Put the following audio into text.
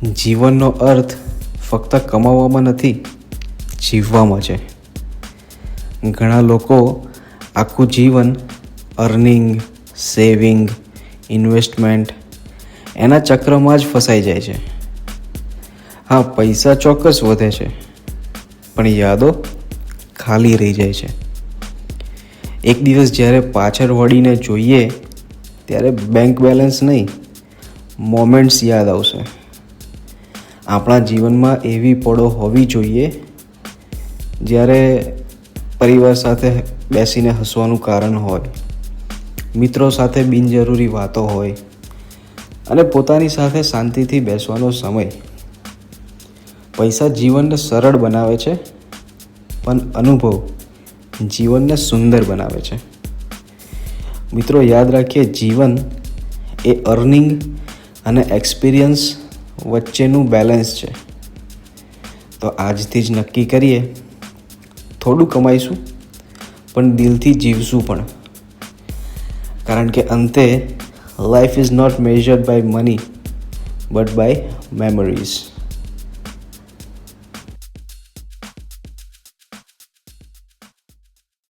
જીવનનો અર્થ ફક્ત કમાવામાં નથી, જીવવામાં છે. ઘણા લોકો આખું જીવન અર્નિંગ, સેવિંગ, ઇન્વેસ્ટમેન્ટ એના ચક્રમાં જ ફસાઈ જાય છે. હા, પૈસા ચોક્કસ વધે છે, પણ યાદો ખાલી રહી જાય છે. એક દિવસ જ્યારે પાછળ વળીને જોઈએ ત્યારે બેંક બેલેન્સ નહીં, મોમેન્ટ્સ યાદ આવશે. આપણા જીવનમાં એવી પળો હોવી જોઈએ જ્યારે પરિવાર સાથે બેસીને હસવાનું કારણ હોય, મિત્રો સાથે બિનજરૂરી વાતો હોય અને પોતાની સાથે શાંતિથી બેસવાનો સમય. પૈસા જીવનને સરળ બનાવે છે, પણ અનુભવ જીવનને સુંદર બનાવે છે. મિત્રો, યાદ રાખીએ, જીવન એ અર્નિંગ અને એક્સપિરિયન્સ વચ્ચેનું બેલેન્સ છે. તો આજથી જ નક્કી કરીએ, થોડું કમાઈશું પણ દિલથી જીવશું પણ. કારણ કે અંતે life is not measured by money but by memories.